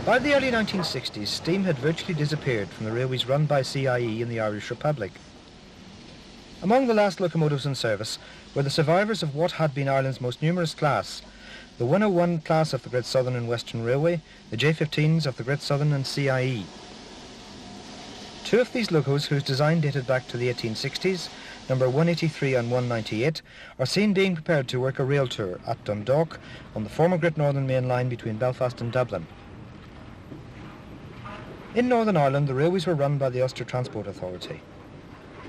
By the early 1960s, steam had virtually disappeared from the railways run by CIE in the Irish Republic. Among the last locomotives in service were the survivors of what had been Ireland's most numerous class, the 101 class of the Great Southern and Western Railway, the J15s of the Great Southern and CIE. Two of these locos, whose design dated back to the 1860s, number 183 and 198, are seen being prepared to work a rail tour at Dundalk on the former Great Northern Main Line between Belfast and Dublin. In Northern Ireland, the railways were run by the Ulster Transport Authority.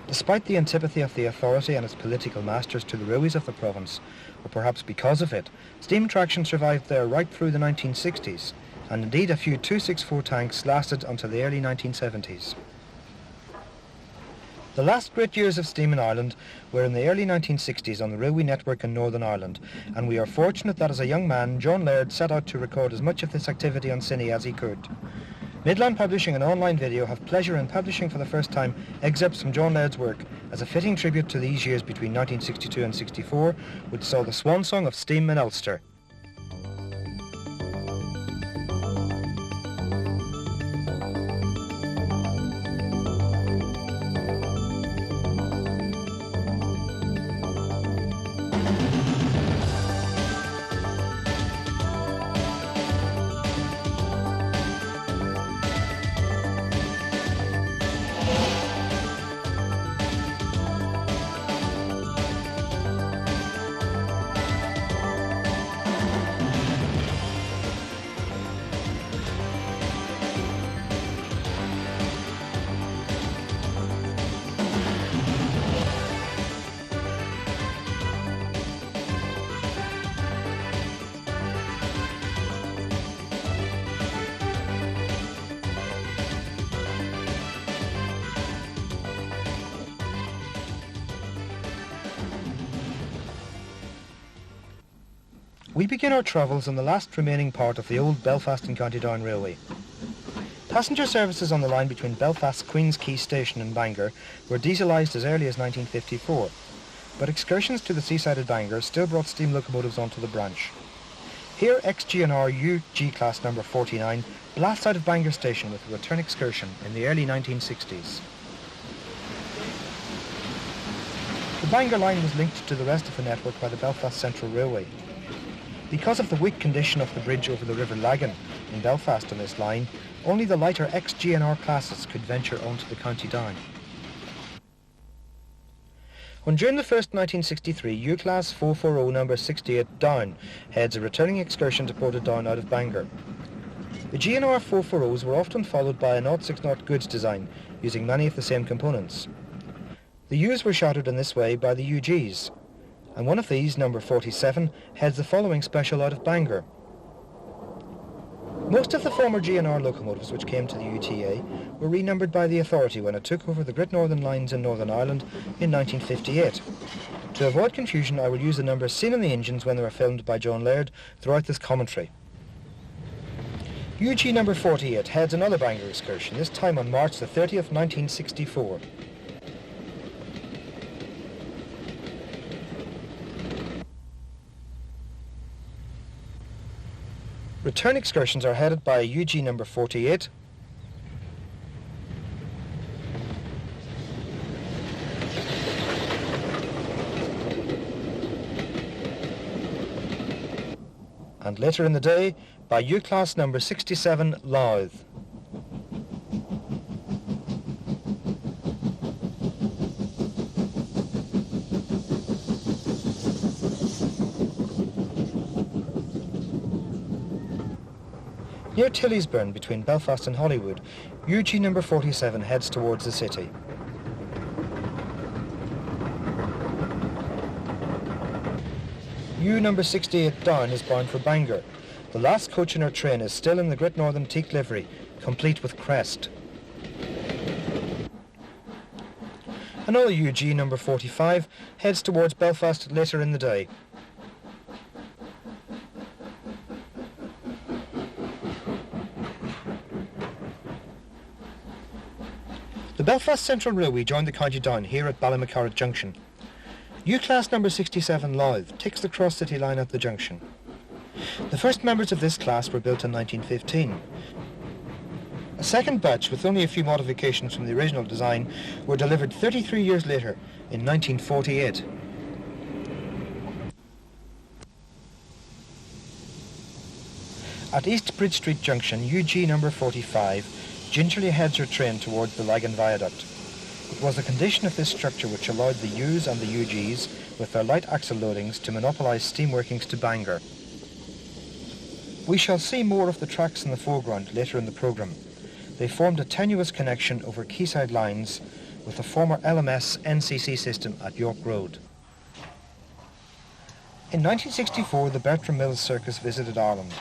Despite the antipathy of the authority and its political masters to the railways of the province, or perhaps because of it, steam traction survived there right through the 1960s, and indeed a few 264 tanks lasted until the early 1970s. The last great years of steam in Ireland were in the early 1960s on the railway network in Northern Ireland, and we are fortunate that as a young man, John Laird set out to record as much of this activity on cine as he could. Midland Publishing and Online Video have pleasure in publishing for the first time excerpts from John Laird's work as a fitting tribute to these years between 1962 and 64, which saw the Swansong of steam in Ulster. We begin our travels on the last remaining part of the old Belfast and County Down Railway. Passenger services on the line between Belfast's Queen's Quay station and Bangor were dieselised as early as 1954, but excursions to the seaside at Bangor still brought steam locomotives onto the branch. Here ex-GNR UG class number 49 blasts out of Bangor station with a return excursion in the early 1960s. The Bangor line was linked to the rest of the network by the Belfast Central Railway. Because of the weak condition of the bridge over the River Lagan in Belfast on this line, only the lighter ex-GNR classes could venture onto the County Down. On June the 1st, 1963, U-Class 440 number 68 Down heads a returning excursion to Portadown out of Bangor. The GNR 440s were often followed by a 060 goods design, using many of the same components. The U's were shadowed in this way by the UGs, and one of these, number 47, heads the following special out of Bangor. Most of the former GNR locomotives which came to the UTA were renumbered by the authority when it took over the Great Northern lines in Northern Ireland in 1958. To avoid confusion, I will use the numbers seen on the engines when they were filmed by John Laird throughout this commentary. UG number 48 heads another Bangor excursion, this time on March the 30th, 1964. Return excursions are headed by UG number 48, and later in the day by U-Class number 67 Louth. Near Tilliesburn, between Belfast and Holywood, UG number 47 heads towards the city. U number 68 Down is bound for Bangor. The last coach in her train is still in the Great Northern teak livery, complete with crest. Another UG number 45 heads towards Belfast later in the day. The Belfast Central Railway joined the County Down here at Ballymacarrot Junction. U-Class number 67 Louth takes the cross-city line at the junction. The first members of this class were built in 1915. A second batch, with only a few modifications from the original design, were delivered 33 years later, in 1948. At East Bridge Street Junction, UG number 45 gingerly heads her train towards the Lagan Viaduct. It was the condition of this structure which allowed the U's and the UGs, with their light axle loadings, to monopolise steam workings to Bangor. We shall see more of the tracks in the foreground later in the programme. They formed a tenuous connection over quayside lines with the former LMS NCC system at York Road. In 1964, the Bertram Mills Circus visited Ireland.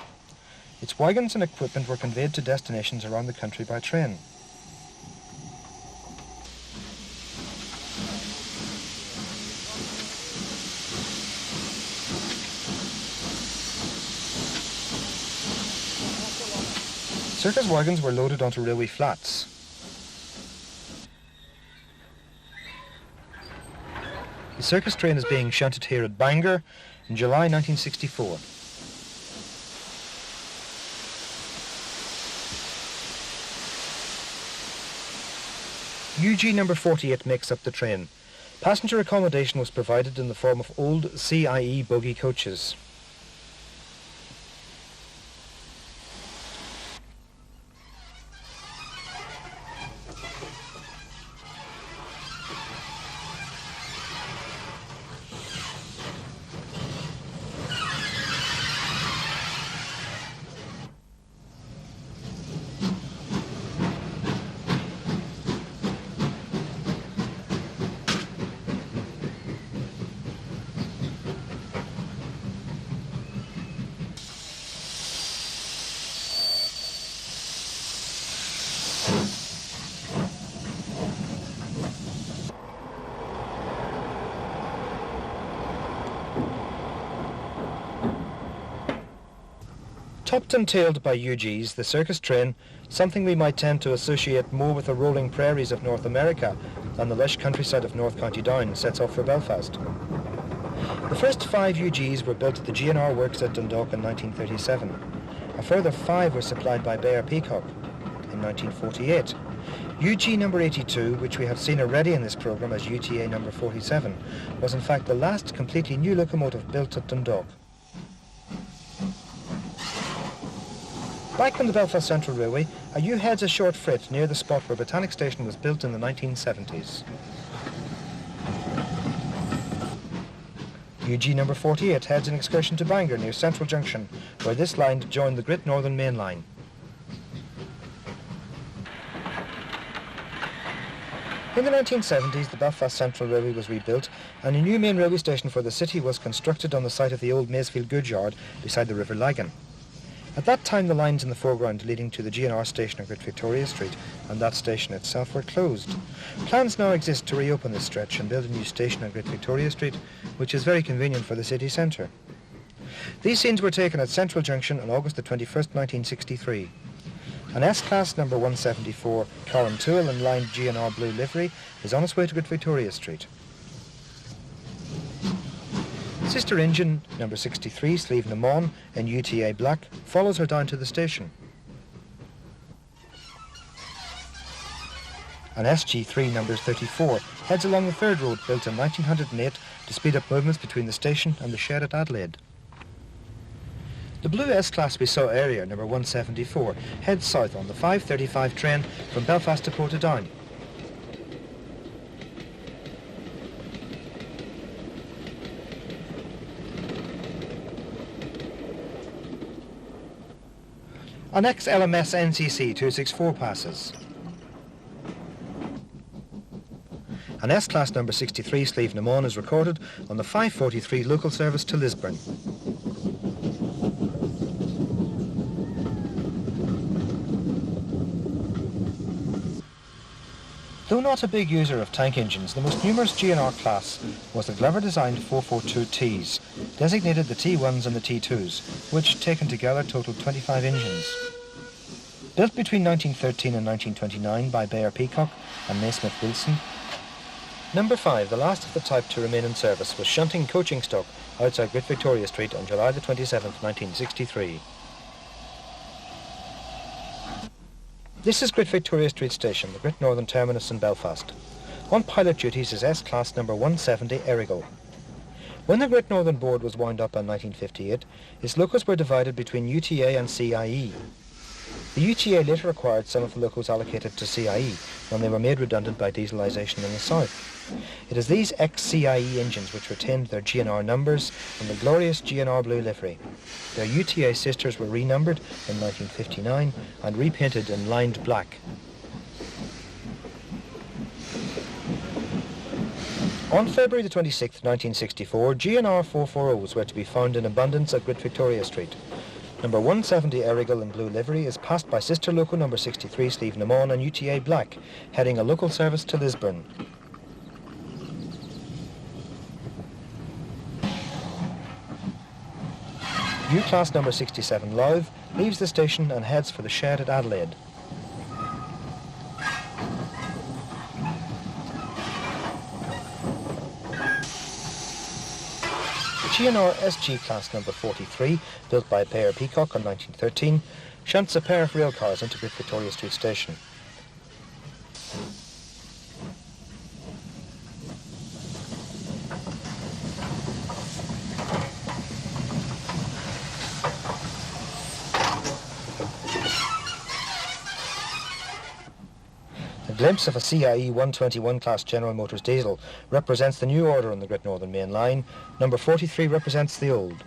Its wagons and equipment were conveyed to destinations around the country by train. Circus wagons were loaded onto railway flats. The circus train is being shunted here at Bangor in July 1964. UG number 48 makes up the train. Passenger accommodation was provided in the form of old CIE bogie coaches. Topped and tailed by UGs, the circus train, something we might tend to associate more with the rolling prairies of North America than the lush countryside of North County Down, sets off for Belfast. The first 5 UGs were built at the GNR works at Dundalk in 1937. A further 5 were supplied by Bayer Peacock in 1948. UG number 82, which we have seen already in this programme as UTA number 47, was in fact the last completely new locomotive built at Dundalk. Back on the Belfast Central Railway, a U heads a short freight near the spot where Botanic Station was built in the 1970s. UG number 48 heads an excursion to Bangor near Central Junction, where this line joined the Great Northern Main Line. In the 1970s, the Belfast Central Railway was rebuilt and a new main railway station for the city was constructed on the site of the old Maysfield goods yard beside the River Lagan. At that time, the lines in the foreground leading to the GNR station on Great Victoria Street and that station itself were closed. Plans now exist to reopen this stretch and build a new station on Great Victoria Street, which is very convenient for the city centre. These scenes were taken at Central Junction on August the 21st, 1963. An S-Class number 174 Carrantoul in lined GNR blue livery is on its way to Great Victoria Street. Sister engine number 63 Slieve na Mon in UTA black follows her down to the station. An SG3 number 34 heads along the third road built in 1908 to speed up movements between the station and the shed at Adelaide. The blue S-Class we saw earlier, number 174, heads south on the 5:35 train from Belfast to Portadown. An ex-LMS NCC 264 passes. An S-Class number 63 Slieve na Mon is recorded on the 5:43 local service to Lisburn. Though not a big user of tank engines, the most numerous GNR class was the Glover-designed 442Ts, designated the T1s and the T2s, which, taken together, totaled 25 engines. Built between 1913 and 1929 by Bayer Peacock and Naismith Wilson, Number 5, the last of the type to remain in service, was shunting coaching stock outside Great Victoria Street on July the 27th, 1963. This is Great Victoria Street Station, the Great Northern Terminus in Belfast. On pilot duties is S-Class number 170 Orignally. When the Great Northern Board was wound up in 1958, its locos were divided between UTA and CIE. The UTA later acquired some of the locos allocated to CIE when they were made redundant by dieselisation in the south. It is these ex-CIE engines which retained their GNR numbers and the glorious GNR blue livery. Their UTA sisters were renumbered in 1959 and repainted in lined black. On February the 26th, 1964, GNR 440s were to be found in abundance at Great Victoria Street. Number 170 Orignally in blue livery is passed by sister loco number 63 Steve Namon and UTA black, heading a local service to Lisburn. U-Class number 67 Louth leaves the station and heads for the shed at Adelaide. GNR SG Class number 43, built by Bayer Peacock in 1913, shunts a pair of rail cars into Great Victoria Street Station. A glimpse of a CIE 121 class General Motors diesel represents the new order on the Great Northern Main Line. Number 43 represents the old.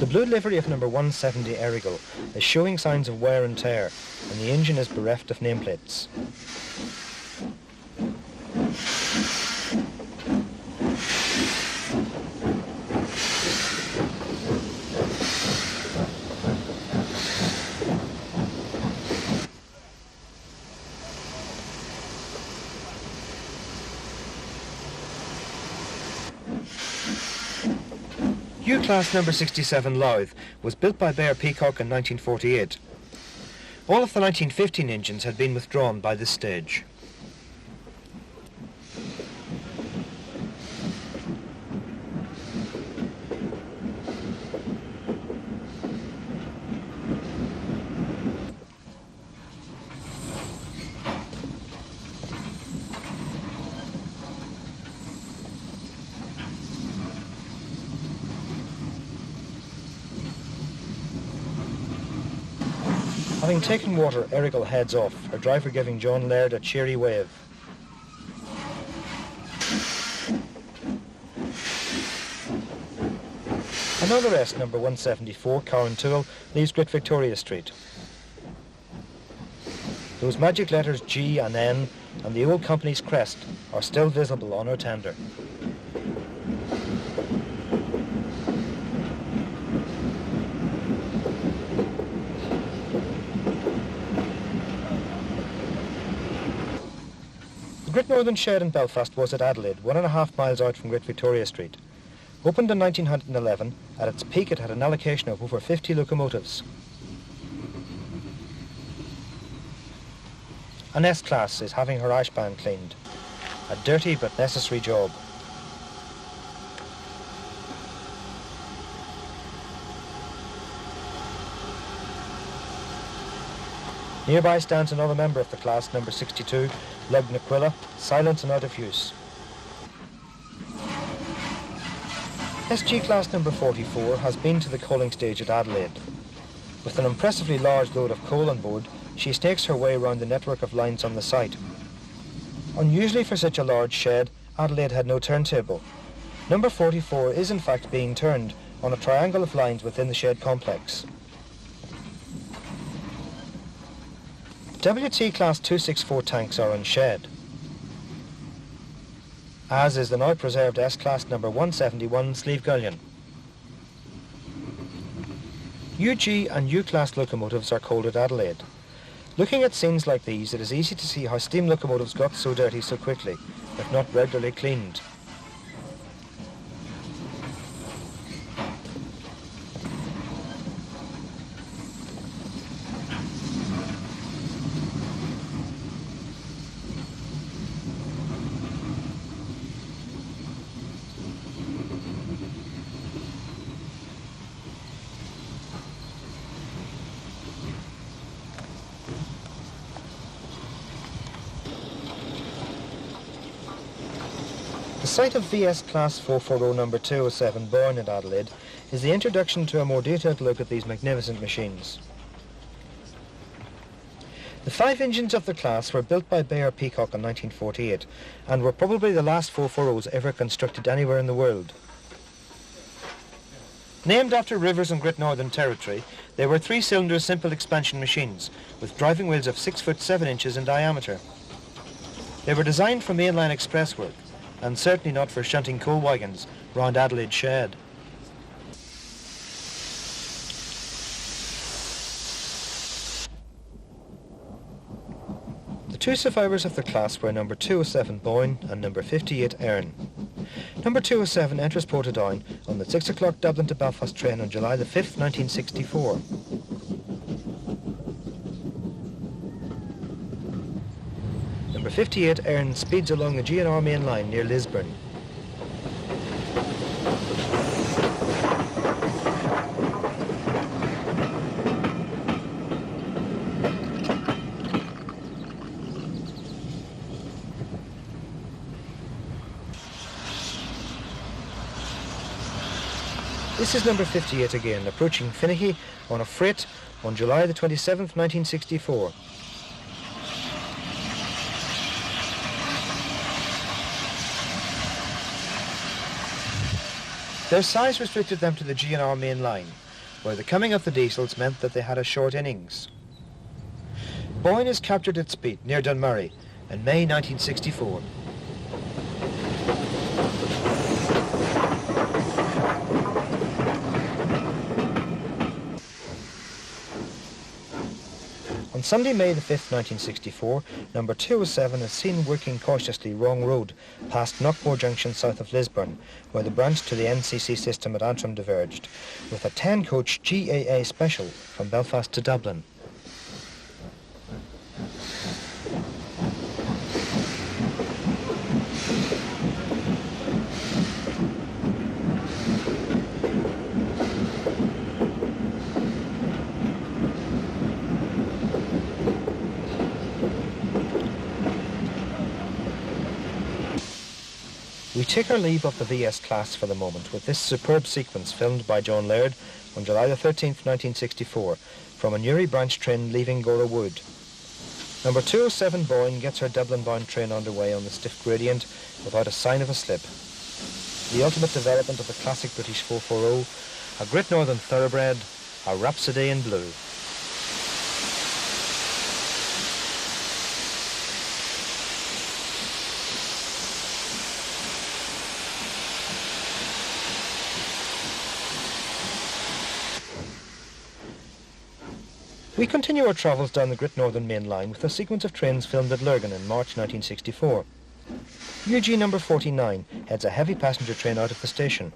The blue livery of number 170 Orignally is showing signs of wear and tear, and the engine is bereft of nameplates. U-Class number 67 Louth was built by Bayer Peacock in 1948. All of the 1915 engines had been withdrawn by this stage. Having taken water, Orignally heads off, her driver giving John Laird a cheery wave. Another S, number 174, Cowan leaves Great Victoria Street. Those magic letters G and N and the old company's crest are still visible on her tender. The Great Northern Shed in Belfast was at Adelaide, 1.5 miles out from Great Victoria Street. Opened in 1911, at its peak it had an allocation of over 50 locomotives. An S-Class is having her ashband cleaned. A dirty but necessary job. Nearby stands another member of the class, number 62, Lugnaquilla, silent and out of use. SG Class number 44 has been to the coaling stage at Adelaide. With an impressively large load of coal on board, she snakes her way around the network of lines on the site. Unusually for such a large shed, Adelaide had no turntable. Number 44 is in fact being turned on a triangle of lines within the shed complex. WT Class 264 tanks are in shed, as is the now preserved S-Class number 171 Slieve Gullion. UG and U-Class locomotives are coaled at Adelaide. Looking at scenes like these, it is easy to see how steam locomotives got so dirty so quickly, if not regularly cleaned. site of VS Class 440 number 207 born in Adelaide is the introduction to a more detailed look at these magnificent machines. The 5 engines of the class were built by Bayer Peacock in 1948 and were probably the last 440s ever constructed anywhere in the world. Named after rivers and Great Northern Territory, they were 3-cylinder simple expansion machines with driving wheels of 6 foot 7 inches in diameter. They were designed for mainline express work and certainly not for shunting coal wagons round Adelaide Shed. The 2 survivors of the class were number 207 Boyne and number 58 Erin. Number 207 enters Portadown on the 6 o'clock Dublin to Belfast train on July the 5th, 1964. Number 58 Erin speeds along the GNR main line near Lisburn. This is number 58 again, approaching Finaghy on a freight on July the 27th, 1964. Their size restricted them to the GNR main line, where the coming of the diesels meant that they had a short innings. Boyne is captured at Speed, near Dunmurry, in May 1964. On Sunday, May the 5th, 1964, number 207 is seen working cautiously wrong road past Knockmore Junction south of Lisburn, where the branch to the NCC system at Antrim diverged, with a 10-coach GAA special from Belfast to Dublin. We take our leave of the VS class for the moment with this superb sequence filmed by John Laird on July the 13th, 1964, from a Newry branch train leaving Gora Wood. Number 207 Boyne gets her Dublin-bound train underway on the stiff gradient without a sign of a slip. The ultimate development of the classic British 440, a Great Northern thoroughbred, a rhapsody in blue. We continue our travels down the Great Northern Main Line with a sequence of trains filmed at Lurgan in March 1964. UG number 49 heads a heavy passenger train out of the station.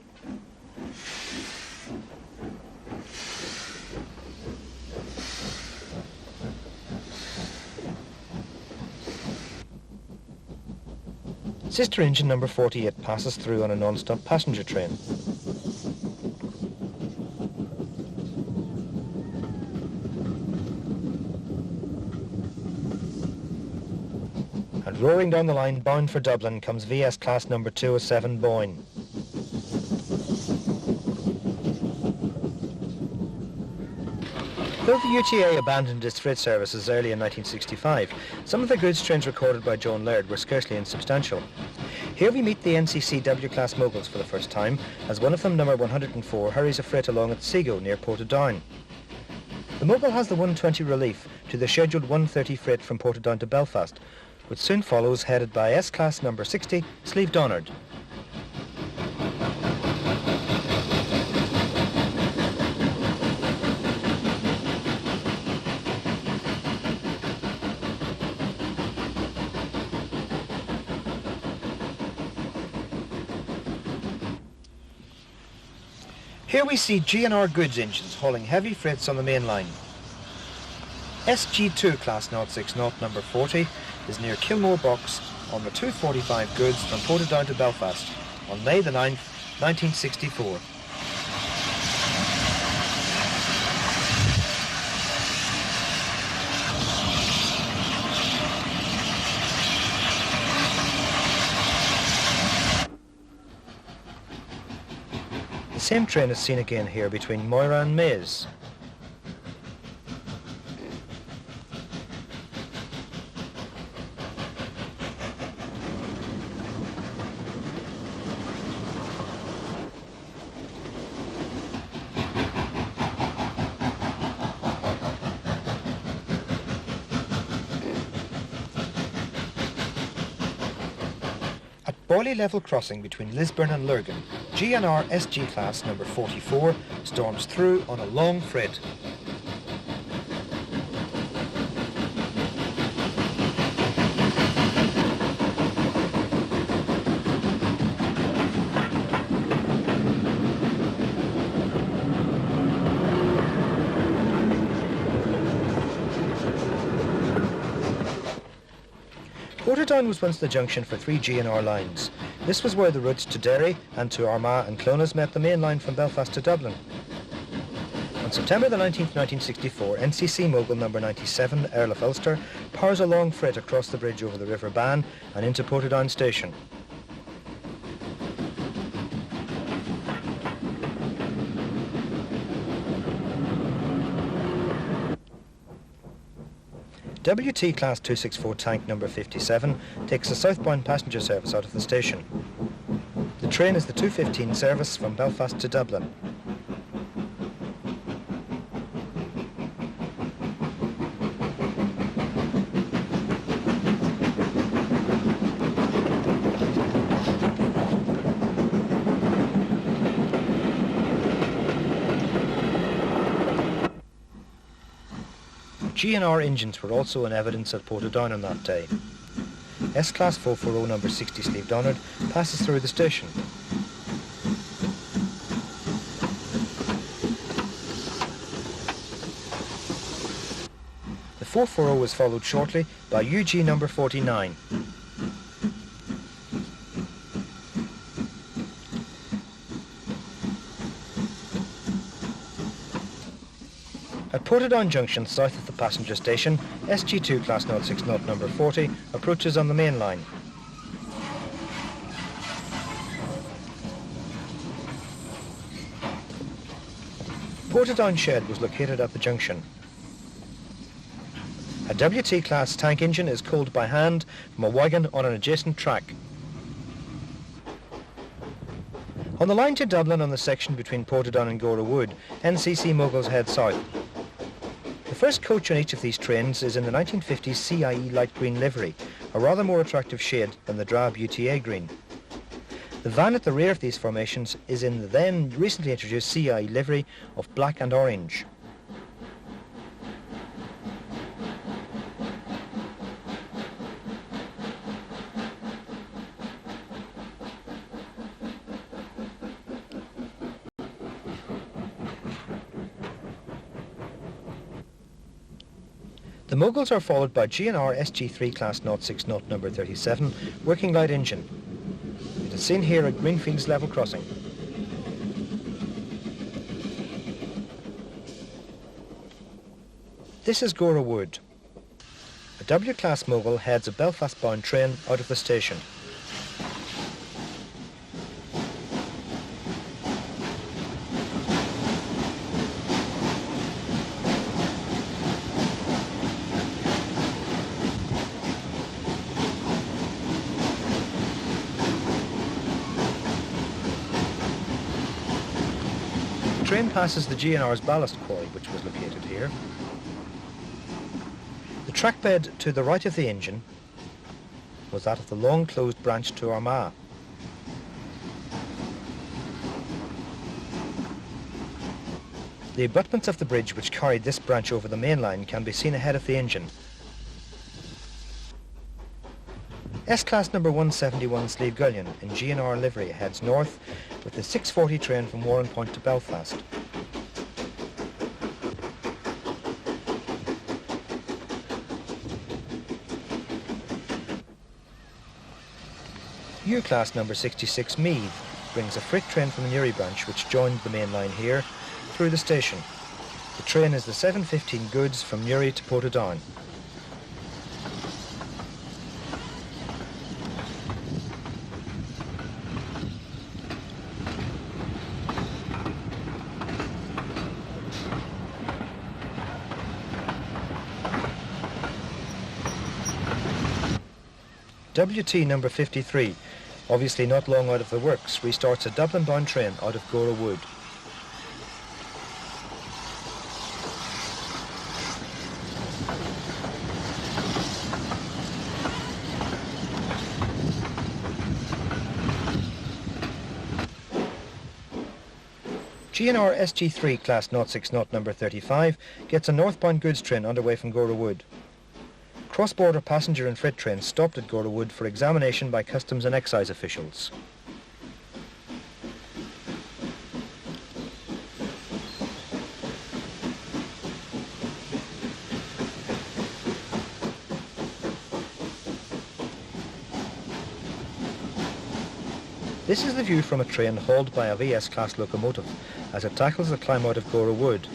Sister engine number 48 passes through on a non-stop passenger train. And roaring down the line, bound for Dublin, comes VS class number 207 Boyne. Though the UTA abandoned its freight services early in 1965, some of the goods trains recorded by John Laird were scarcely insubstantial. Here we meet the NCC W-class moguls for the first time, as one of them, number 104, hurries a freight along at Seago near Portadown. The mogul has the 120 relief to the scheduled 130 freight from Portadown to Belfast, which soon follows, headed by S-class number 60, Sleeve Donard. Here we see GNR goods engines hauling heavy freights on the main line. SG2 class 060 number 40 is near Kilmore Box on the 245 goods from Portadown to Belfast on May the 9th, 1964. The same train is seen again here between Moira and Mays. Boilie level crossing between Lisburn and Lurgan, GNR SG class number 44 storms through on a long freight. Portadown was once the junction for 3 GNR lines. This was where the routes to Derry and to Armagh and Clones met the main line from Belfast to Dublin. On September the 19th, 1964, NCC Mogul number 97, Earl of Ulster, powers a long freight across the bridge over the River Bann and into Portadown station. WT Class 264 tank number 57 takes a southbound passenger service out of the station. The train is the 2:15 service from Belfast to Dublin. GNR engines were also in evidence at Portadown on that day. S-Class 440 number 60 sleeved onward passes through the station. The 440 was followed shortly by UG number 49. At Portadown Junction, south of the passenger station, SG2 Class 060 number 40 approaches on the main line. Portadown Shed was located at the junction. A WT Class tank engine is coaled by hand from a wagon on an adjacent track. On the line to Dublin on the section between Portadown and Gora Wood, NCC Moguls head south. The first coach on each of these trains is in the 1950s CIE light green livery, a rather more attractive shade than the drab UTA green. The van at the rear of these formations is in the then recently introduced CIE livery of black and orange. The Moguls are followed by GNR SG3 Class 060 number 37 working light engine. It is seen here at Greenfields level crossing. This is Gora Wood. A W-Class Mogul heads a Belfast-bound train out of the station. The train passes the GNR's ballast quarry, which was located here. The track bed to the right of the engine was that of the long closed branch to Armagh. The abutments of the bridge which carried this branch over the main line can be seen ahead of the engine. S-Class number 171 Sleeve Gullion in GNR livery heads north with the 6:40 train from Warrenpoint to Belfast. U-Class number 66 Meath brings a freight train from the Newry branch which joined the main line here through the station. The train is the 7:15 goods from Newry to Portadown. WT number 53, obviously not long out of the works, restarts a Dublin-bound train out of Gora Wood. GNR SG3 Class 060 number 35 gets a northbound goods train underway from Gora Wood. Cross-border passenger and freight trains stopped at Gora Wood for examination by customs and excise officials. This is the view from a train hauled by a VS class locomotive as it tackles the climb out of Gora Wood.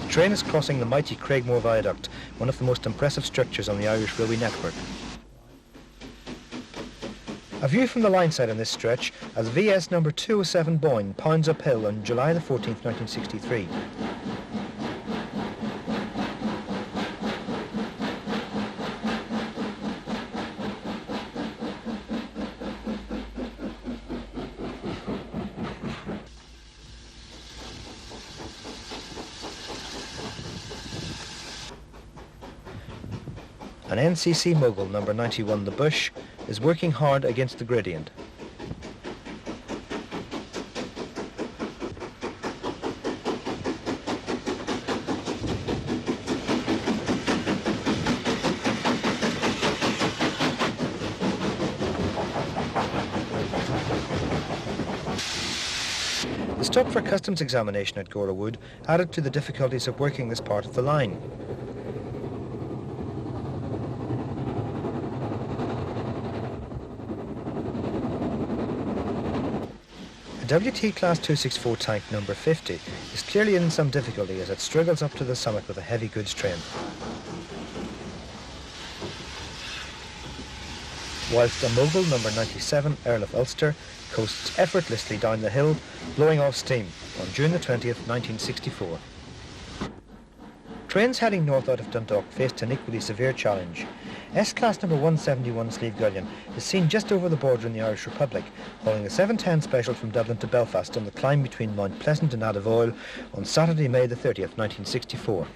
The train is crossing the mighty Craigmore Viaduct, one of the most impressive structures on the Irish railway network. A view from the line side on this stretch as VS number 207 Boyne pounds uphill on July the 14th, 1963. An NCC mogul, number 91 The Bush, is working hard against the gradient. The stop for customs examination at Gora Wood added to the difficulties of working this part of the line. A WT Class 264 tank number 50 is clearly in some difficulty as it struggles up to the summit with a heavy goods train. Whilst a mogul number 97 Earl of Ulster coasts effortlessly down the hill, blowing off steam on June the 20th, 1964. Trains heading north out of Dundalk faced an equally severe challenge. S-Class number 171 Slieve Gullion is seen just over the border in the Irish Republic, hauling a 710 special from Dublin to Belfast on the climb between Mount Pleasant and Adavoil on Saturday, May the 30th, 1964.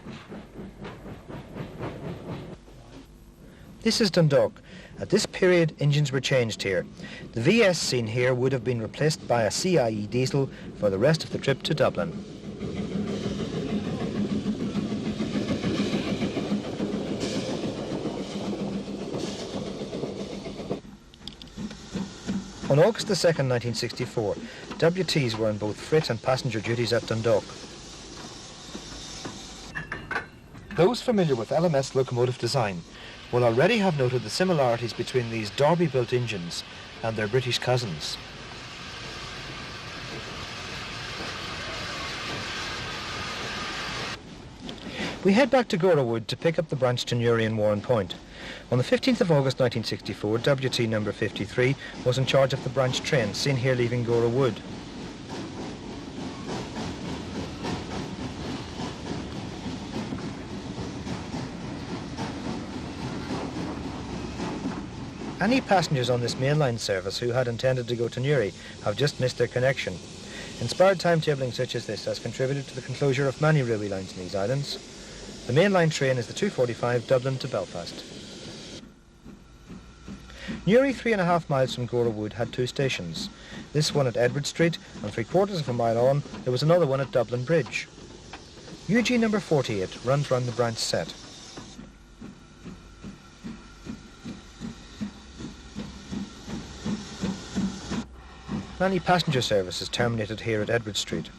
This is Dundalk. At this period, engines were changed here. The VS seen here would have been replaced by a CIE diesel for the rest of the trip to Dublin. On August the 2nd, 1964, WTs were on both freight and passenger duties at Dundalk. Those familiar with LMS locomotive design will already have noted the similarities between these Derby-built engines and their British cousins. We head back to Gora Wood to pick up the branch to Newry and Warren Point. On the 15th of August 1964, WT number 53 was in charge of the branch train, seen here leaving Gora Wood. Any passengers on this mainline service who had intended to go to Newry have just missed their connection. Inspired timetabling such as this has contributed to the closure of many railway lines in these islands. The mainline train is the 245 Dublin to Belfast. Newry, 3.5 miles from Gora Wood, had two stations. This one at Edward Street, and 3/4 of a mile on, there was another one at Dublin Bridge. UG number 48 runs round the branch set. Many passenger services terminated here at Edward Street.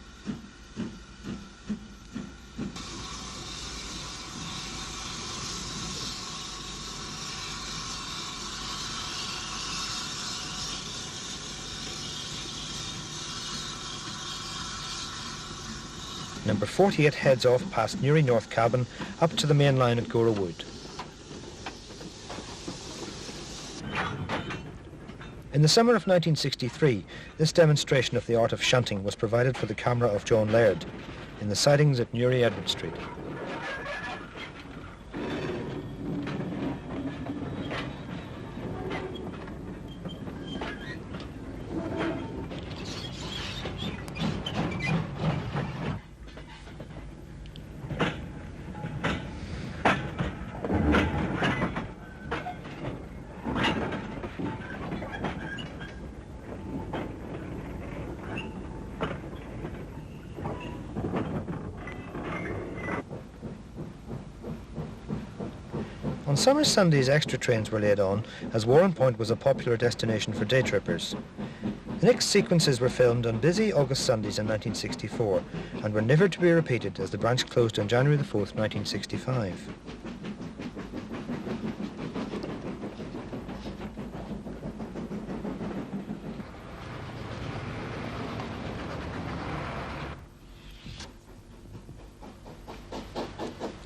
number 48 heads off past Newry North Cabin up to the main line at Gora Wood. In the summer of 1963, this demonstration of the art of shunting was provided for the camera of John Laird in the sidings at Newry Edward Street. On summer Sundays, extra trains were laid on, as Warrenpoint was a popular destination for day trippers. The next sequences were filmed on busy August Sundays in 1964 and were never to be repeated as the branch closed on January the 4th, 1965.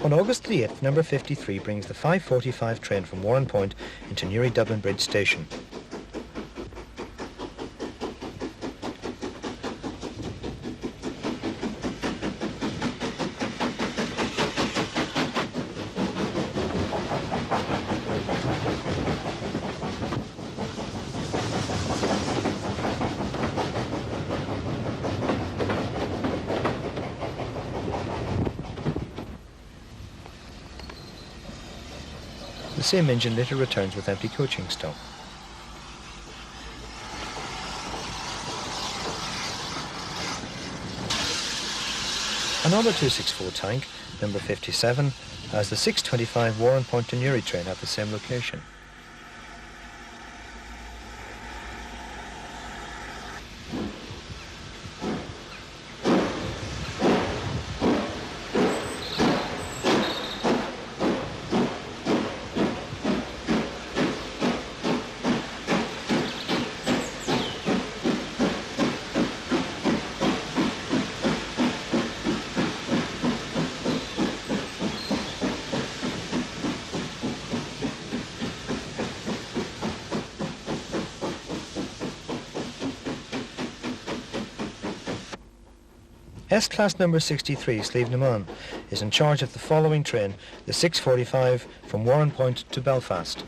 On August the 8th, number 53 brings the 5:45 train from Warrenpoint into Newry Dublin Bridge Station. The same engine later returns with empty coaching stock. Another 264 tank, number 57, has the 6:25 Warrenpoint to Newry train at the same location. S-Class number 63, Slievenamon, is in charge of the following train, the 6:45 from Warrenpoint to Belfast.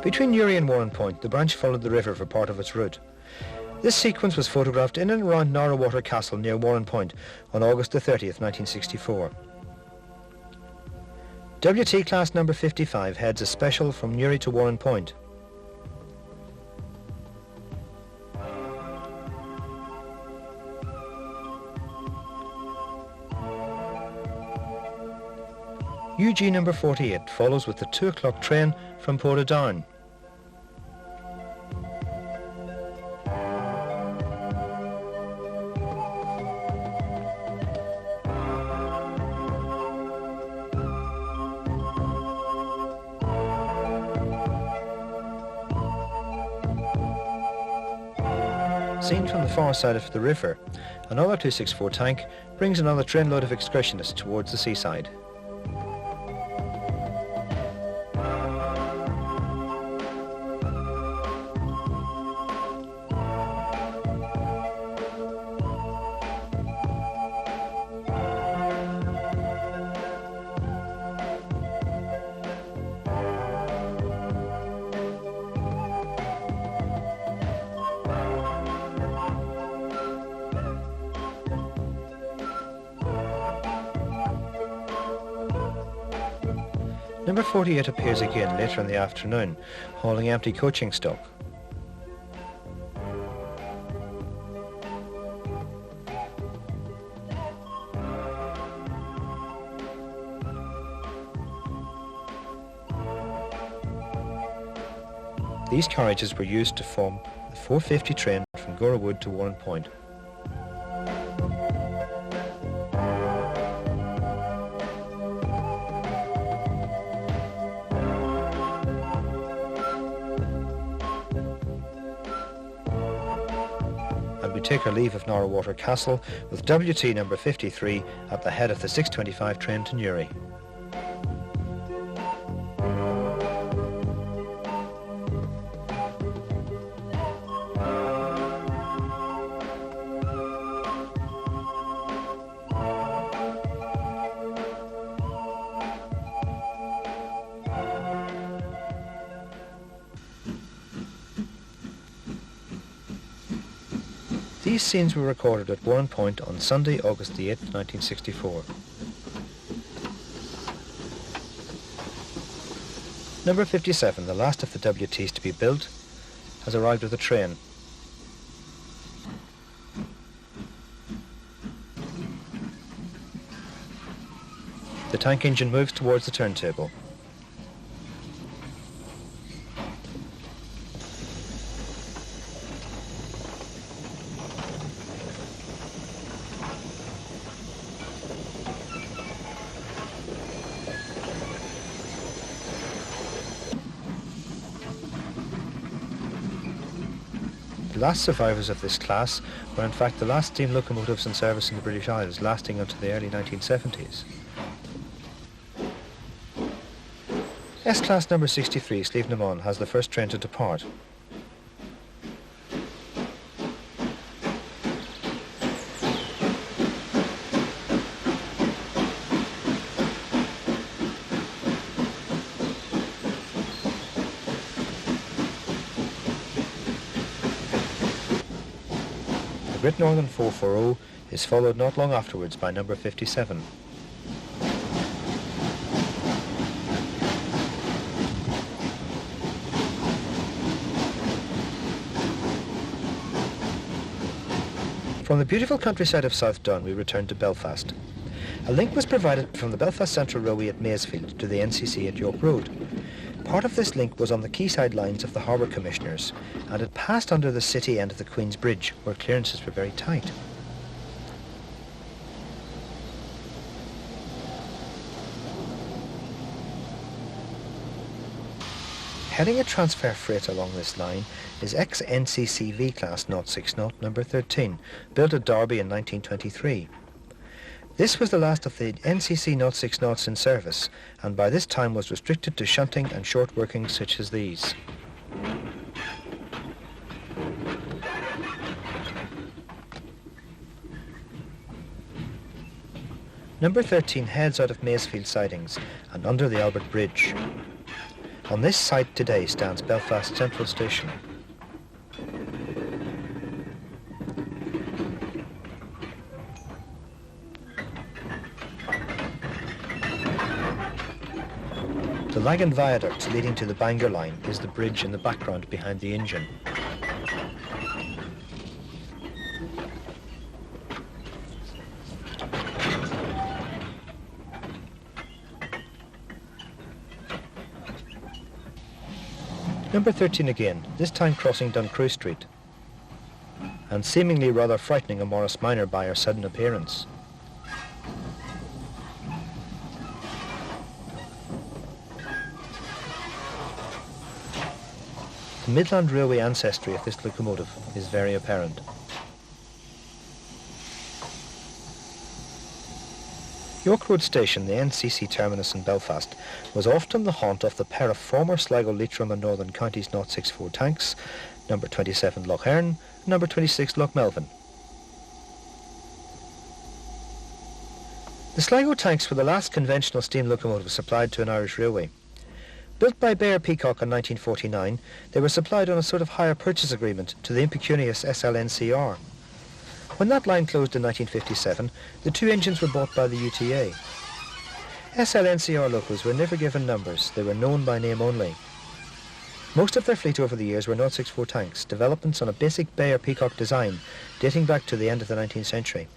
Between Newry and Warrenpoint, the branch followed the river for part of its route. This sequence was photographed in and around Narrowater Castle near Warrenpoint on August the 30th, 1964. WT Class number 55 heads a special from Newry to Warrenpoint. UG number 48 follows with the 2 o'clock train from Portadown. Seen from the far side of the river, another 264 tank brings another trainload of excursionists towards the seaside. Number 48 appears again later in the afternoon, hauling empty coaching stock. These carriages were used to form the 450 train from Gora Wood to Warrenpoint. we take our leave of Norrawater Castle with WT number 53 at the head of the 6:25 train to Newry. These scenes were recorded at Warren Point on Sunday, August the 8th, 1964. Number 57, the last of the WTs to be built, has arrived with a train. The tank engine moves towards the turntable. The last survivors of this class were in fact the last steam locomotives in service in the British Isles, lasting until the early 1970s. S-Class number 63, Slievenamon, has the first train to depart. The Great Northern 440 is followed not long afterwards by number 57. From the beautiful countryside of South Down we returned to Belfast. A link was provided from the Belfast Central Railway at Maysfield to the NCC at York Road. Part of this link was on the quayside lines of the Harbour Commissioners, and it passed under the city end of the Queen's Bridge, where clearances were very tight. Heading a transfer freight along this line is ex-NCC V-Class 060 number 13, built at Derby in 1923. This was the last of the NCC 060s in service, and by this time was restricted to shunting and short workings such as these. Number 13 heads out of Maysfield sidings and under the Albert Bridge. On this site today stands Belfast Central Station. The Lagan Viaduct leading to the Bangor line is the bridge in the background behind the engine. Number 13 again, this time crossing Duncrew Street, and seemingly rather frightening a Morris Minor by her sudden appearance. The Midland Railway ancestry of this locomotive is very apparent. York Road Station, the NCC terminus in Belfast, was often the haunt of the pair of former Sligo Leitrim and Northern Counties 064 tanks, number 27 Lough Erne and number 26 Lough Melvin. The Sligo tanks were the last conventional steam locomotives supplied to an Irish railway. Built by Bayer Peacock in 1949, they were supplied on a sort of hire purchase agreement to the impecunious SLNCR. When that line closed in 1957, the two engines were bought by the UTA. SLNCR locos were never given numbers, they were known by name only. Most of their fleet over the years were 064 tanks, developments on a basic Bayer Peacock design dating back to the end of the 19th century.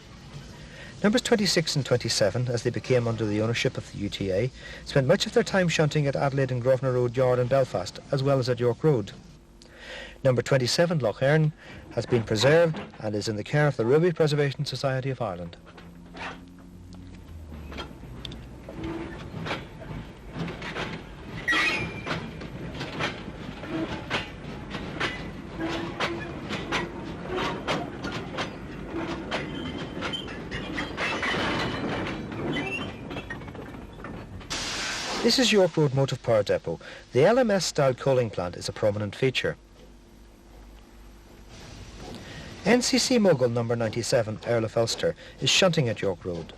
Numbers 26 and 27, as they became under the ownership of the UTA, spent much of their time shunting at Adelaide and Grosvenor Road Yard in Belfast, as well as at York Road. Number 27, Lough Erne, has been preserved and is in the care of the Railway Preservation Society of Ireland. This is York Road Motive Power Depot. The LMS-style coaling plant is a prominent feature. NCC Mogul number 97, Earl of Ulster, is shunting at York Road.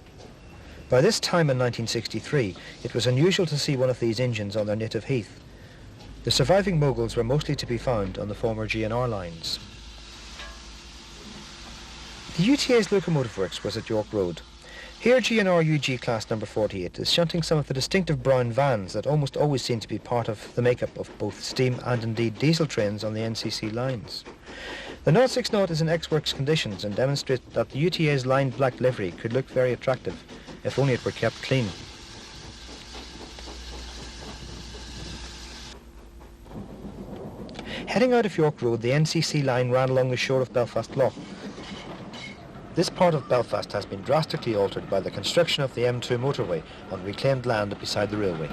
By this time in 1963, it was unusual to see one of these engines on their native heath. The surviving Moguls were mostly to be found on the former GNR lines. The UTA's locomotive works was at York Road. Here GNR UG class number 48 is shunting some of the distinctive brown vans that almost always seem to be part of the makeup of both steam and indeed diesel trains on the NCC lines. The 060 is in ex-works conditions and demonstrates that the UTA's lined black livery could look very attractive if only it were kept clean. Heading out of York Road, the NCC line ran along the shore of Belfast Lough. This part of Belfast has been drastically altered by the construction of the M2 motorway on reclaimed land beside the railway.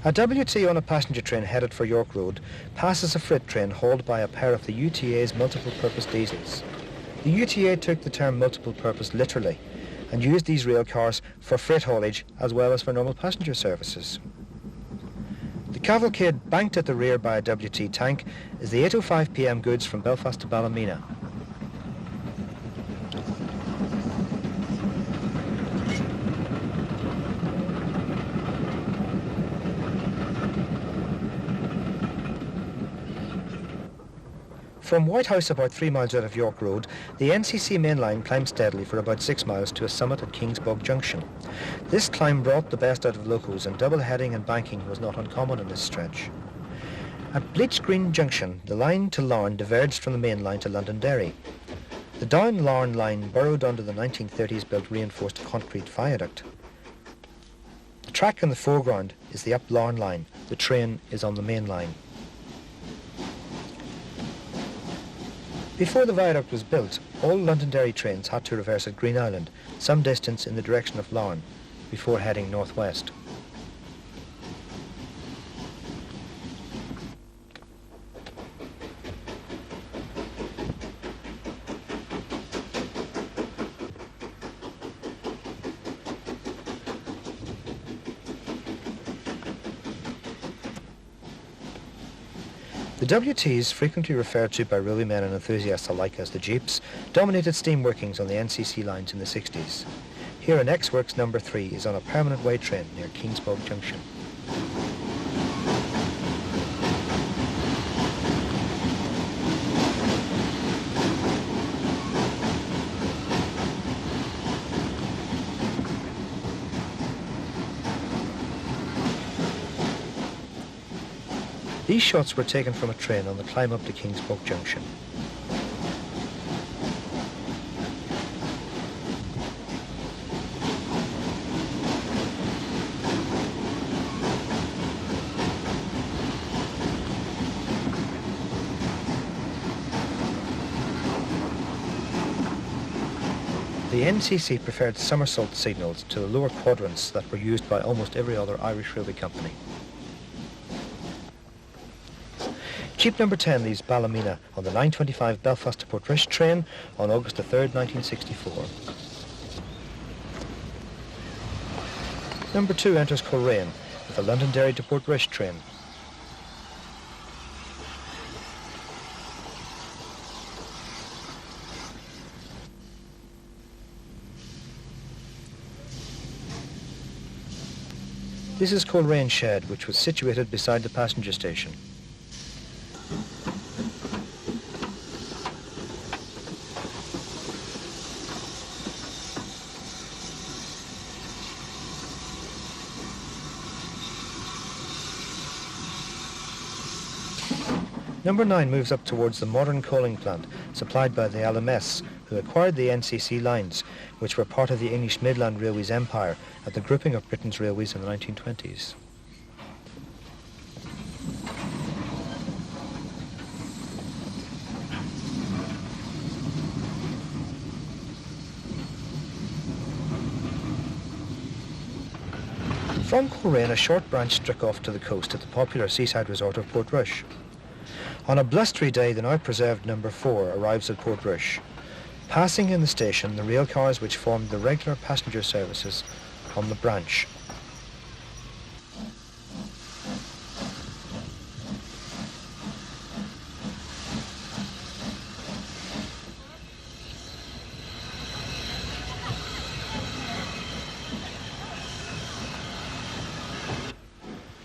A WT on a passenger train headed for York Road passes a freight train hauled by a pair of the UTA's multiple-purpose diesels. The UTA took the term multiple-purpose literally and used these rail cars for freight haulage as well as for normal passenger services. The cavalcade banked at the rear by a WT tank is the 8:05 p.m. goods from Belfast to Ballymena. From Whitehouse, about 3 miles out of York Road, the NCC main line climbed steadily for about 6 miles to a summit at Kingsbog Junction. This climb brought the best out of locos, and double heading and banking was not uncommon on this stretch. At Bleach Green Junction, the line to Larne diverged from the main line to Londonderry. The down Larne line burrowed under the 1930s built reinforced concrete viaduct. The track in the foreground is the up Larne line. The train is on the main line. Before the viaduct was built, all Londonderry trains had to reverse at Green Island, some distance in the direction of Larne, before heading northwest. The WTs, frequently referred to by railwaymen and enthusiasts alike as the Jeeps, dominated steam workings on the NCC lines in the 60s. Here an ex-works number 3 is on a permanent way train near Kingsbog Junction. These shots were taken from a train on the climb up to Kingsbog Junction. The NCC preferred somersault signals to the lower quadrants that were used by almost every other Irish railway company. Jeep number 10 leaves Ballymena on the 9:25 Belfast to Portrush train on August the 3rd, 1964. Number 2 enters Coleraine with the Londonderry to Portrush train. This is Coleraine Shed, which was situated beside the passenger station. Number 9 moves up towards the modern coaling plant supplied by the LMS, who acquired the NCC lines, which were part of the English Midland Railways empire at the grouping of Britain's railways in the 1920s. From Coleraine, a short branch struck off to the coast at the popular seaside resort of Portrush. On a blustery day, the now preserved number 4 arrives at Portrush. Passing in the station, the rail cars which formed the regular passenger services on the branch.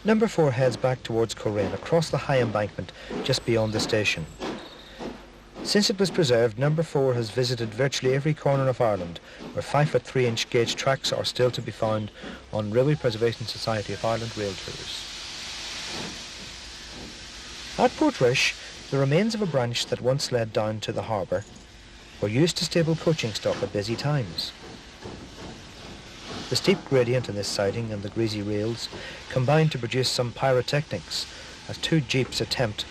Number 4 heads back towards Coleraine across the high embankment just beyond the station. Since it was preserved, Number 4 has visited virtually every corner of Ireland where 5'3" gauge tracks are still to be found on Railway Preservation Society of Ireland rail tours. At Portrush, the remains of a branch that once led down to the harbour were used to stable poaching stock at busy times. The steep gradient in this siding and the greasy rails combine to produce some pyrotechnics as 2 jeeps attempt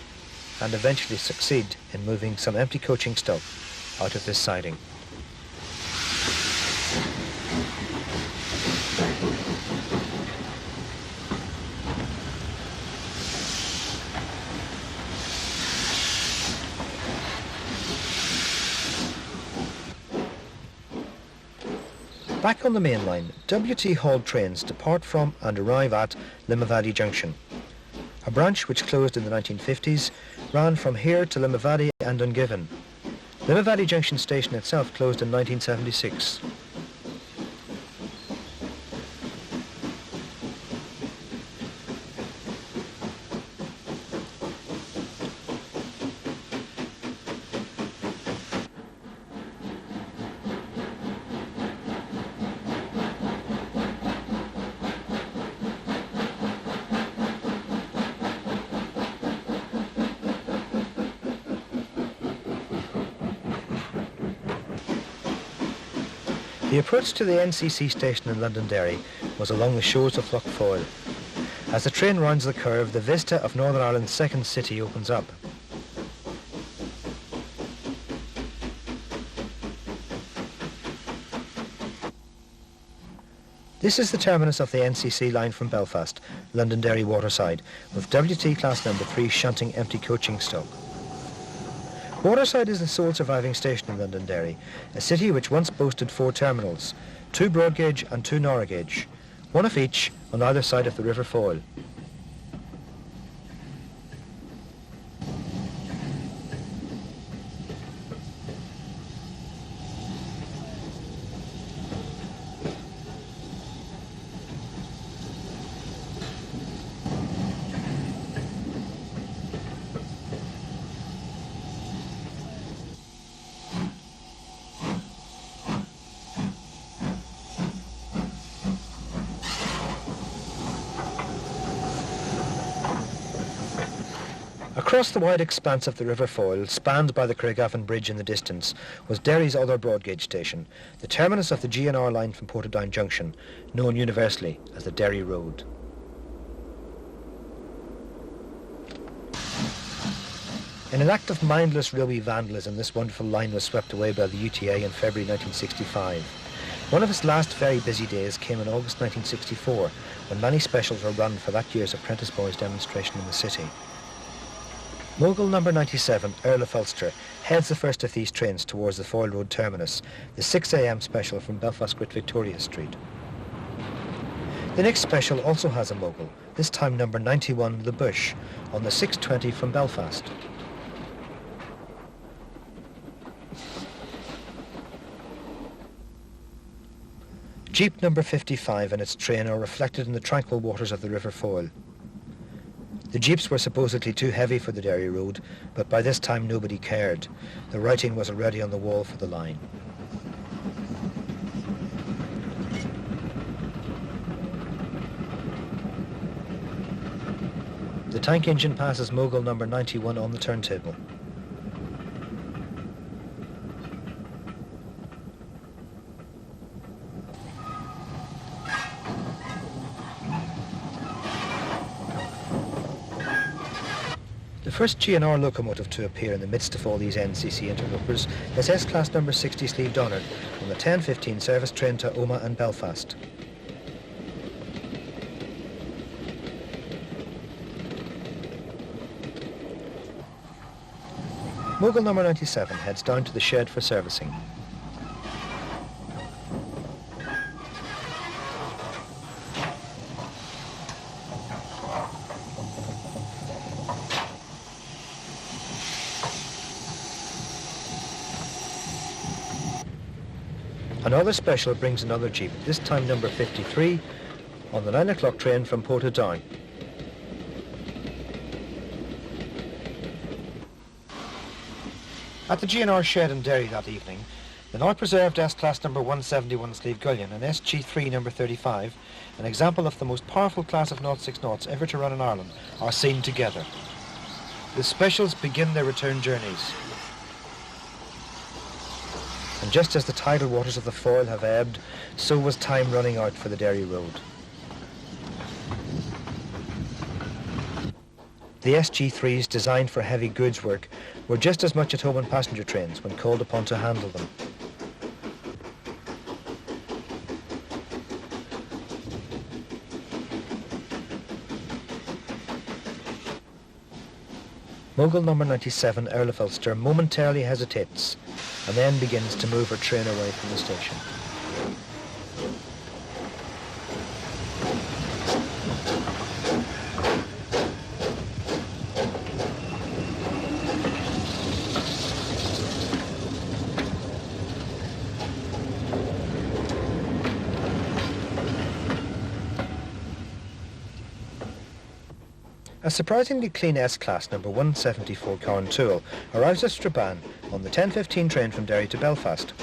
and eventually succeed in moving some empty coaching stock out of this siding. Back on the main line, WT hauled trains depart from and arrive at Limavady Junction. A branch which closed in the 1950s ran from here to Limavady and Dungiven. Limavady Junction station itself closed in 1976. The approach to the NCC station in Londonderry was along the shores of Lough Foyle. As the train rounds the curve, the vista of Northern Ireland's second city opens up. This is the terminus of the NCC line from Belfast, Londonderry Waterside, with WT class number 3 shunting empty coaching stock. Waterside is the sole surviving station in Londonderry, a city which once boasted 4 terminals, 2 broad gauge and 2 narrow gauge, one of each on either side of the River Foyle. Across the wide expanse of the River Foyle, spanned by the Craigavon Bridge in the distance, was Derry's other broad gauge station, the terminus of the GNR line from Portadown Junction, known universally as the Derry Road. In an act of mindless railway vandalism, this wonderful line was swept away by the UTA in February 1965. One of its last very busy days came in August 1964, when many specials were run for that year's Apprentice Boys demonstration in the city. Mogul number 97, Earl of Ulster, heads the first of these trains towards the Foyle Road terminus, the 6 a.m. special from Belfast Great Victoria Street. The next special also has a Mogul, this time number 91, The Bush, on the 6:20 from Belfast. Jeep number 55 and its train are reflected in the tranquil waters of the River Foyle. The jeeps were supposedly too heavy for the Derry Road, but by this time nobody cared. The writing was already on the wall for the line. The tank engine passes Mogul number 91 on the turntable. The first GNR locomotive to appear in the midst of all these NCC interlopers is S-Class number 60 Slieve Donard on the 10:15 service train to Omagh and Belfast. Mogul number 97 heads down to the shed for servicing. Another special brings another jeep, this time number 53, on the 9 o'clock train from Portadown. At the GNR shed in Derry that evening, the now preserved S-Class number 171 Sleeve Gullion and SG3 number 35, an example of the most powerful class of 06 ever to run in Ireland, are seen together. The specials begin their return journeys. And just as the tidal waters of the Foyle have ebbed, so was time running out for the Derry Road. The SG3s, designed for heavy goods work, were just as much at home on passenger trains when called upon to handle them. Mogul number 97, Earl of Ulster, momentarily hesitates and then begins to move her train away from the station. A surprisingly clean S-Class number 174 Carntool arrives at Strabane on the 10:15 train from Derry to Belfast.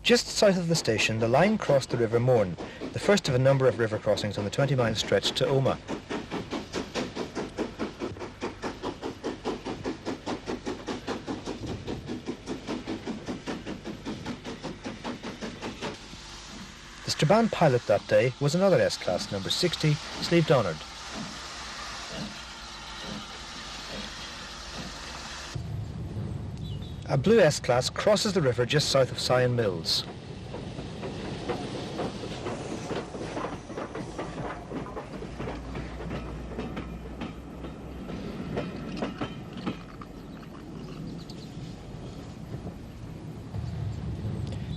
Just south of the station, the line crossed the River Mourne, the first of a number of river crossings on the 20-mile stretch to Omagh. The Strabane pilot that day was another S-Class, number 60, Sleeve Donard. A blue S-Class crosses the river just south of Sion Mills.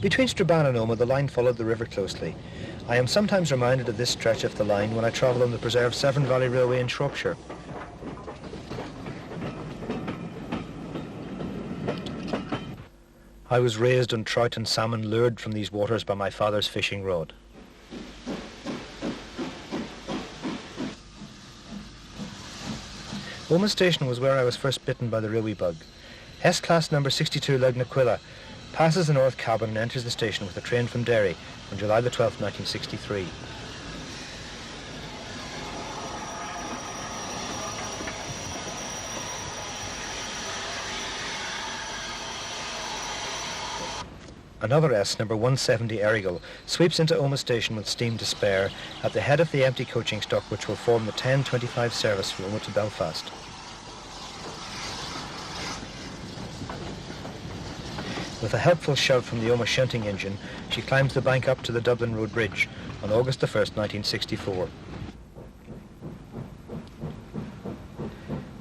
Between Strabane and Omagh, the line followed the river closely. I am sometimes reminded of this stretch of the line when I travel on the preserved Severn Valley Railway in Shropshire. I was raised on trout and salmon lured from these waters by my father's fishing rod. Omagh station was where I was first bitten by the railway bug. S-Class number 62 Lugnaquilla passes the north cabin and enters the station with a train from Derry on July the 12th, 1963. Another S, number 170 Erigal, sweeps into Omagh station with steam to spare at the head of the empty coaching stock which will form the 10:25 service from Omagh to Belfast. With a helpful shove from the Omagh shunting engine, she climbs the bank up to the Dublin Road Bridge on August the 1st, 1964.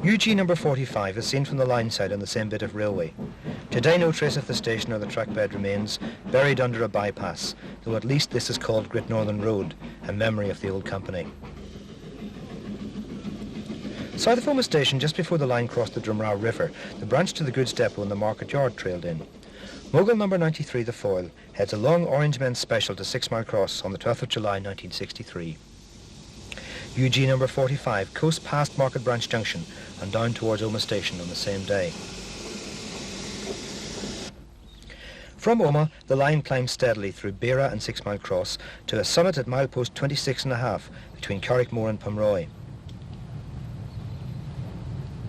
UG number 45 is seen from the line side on the same bit of railway. Today no trace of the station or the trackbed remains, buried under a bypass, though at least this is called Great Northern Road, a memory of the old company. South of Omagh station, just before the line crossed the Drumrao River, the branch to the goods depot in the Market Yard trailed in. Mogul number 93, the Foyle, heads a long Orange Men's Special to 6 Mile Cross on the 12th of July 1963. UG number 45 coasts past Market Branch Junction and down towards Omagh station on the same day. From Omagh, the line climbs steadily through Beara and 6 Mile Cross to a summit at milepost 26.5 between Carrickmore and Pomroy.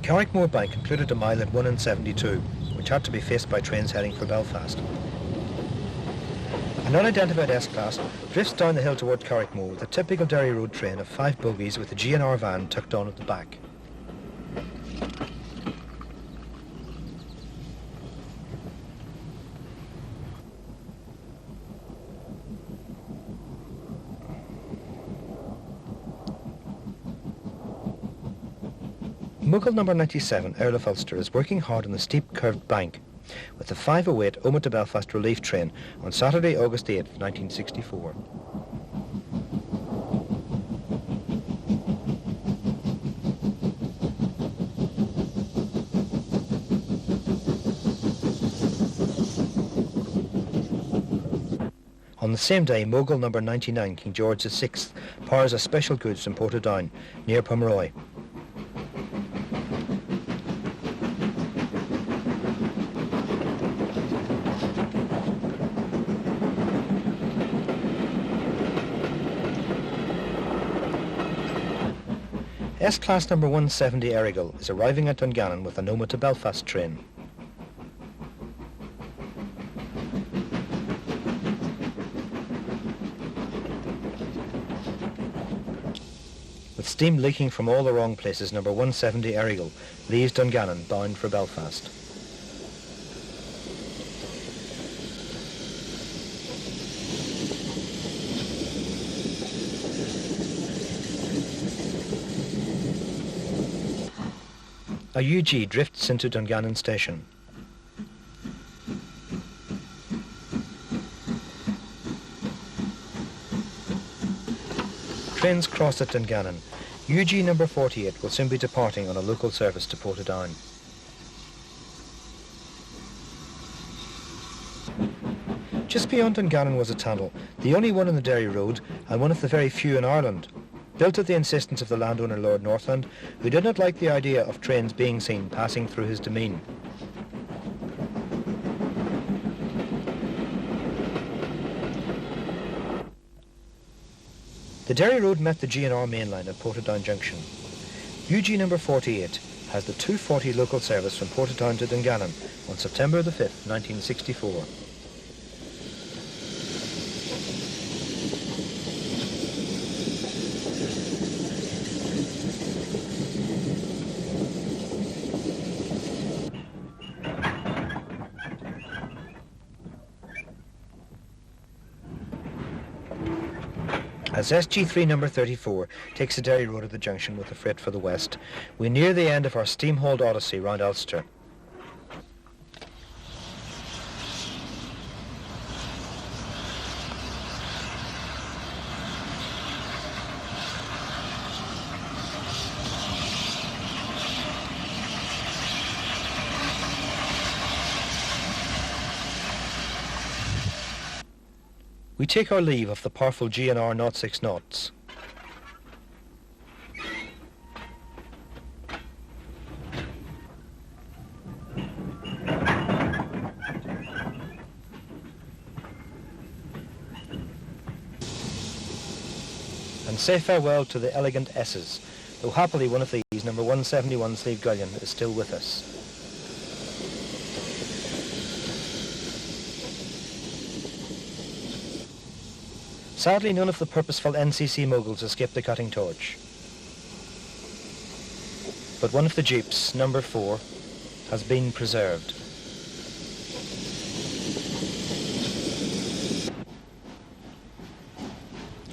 Carrickmore Bank included a mile at 1:72, which had to be faced by trains heading for Belfast. An unidentified S-Class drifts down the hill toward Carrickmore with a typical Derry Road train of 5 bogies with a GNR van tucked on at the back. Mogul number 97, Earl of Ulster, is working hard on the steep curved bank with the 508 Omagh to Belfast relief train on Saturday, August 8, 1964. On the same day, Mogul number 99, King George VI, powers a special goods from Portadown, near Pomeroy. S-Class number 170 Erigal is arriving at Dungannon with a Noma to Belfast train. With steam leaking from all the wrong places, number 170 Erigal leaves Dungannon bound for Belfast. A UG drifts into Dungannon station. Trains cross at Dungannon. UG number 48 will soon be departing on a local service to Portadown. Just beyond Dungannon was a tunnel, the only one on the Derry Road and one of the very few in Ireland. Built at the insistence of the landowner Lord Northland, who did not like the idea of trains being seen passing through his demesne. The Derry Road met the GNR main line at Portadown Junction. UG number 48 has the 240 local service from Portadown to Dungannon on September the 5th, 1964. As SG3 number 34 takes the Derry Road at the junction with the freight for the west, we near the end of our steam-hauled odyssey round Ulster. We take our leave of the powerful GNR 06 knots. And say farewell to the elegant S's, though happily one of these, number 171 Sleeve Gullion, is still with us. Sadly, none of the purposeful NCC moguls escaped the cutting torch. But one of the jeeps, number 4, has been preserved.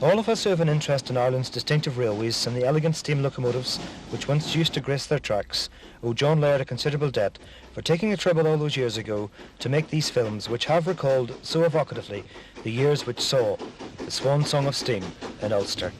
All of us who have an interest in Ireland's distinctive railways and the elegant steam locomotives which once used to grace their tracks owe John Laird a considerable debt for taking the trouble all those years ago to make these films which have recalled so evocatively the years which saw the Swansong of steam in Ulster.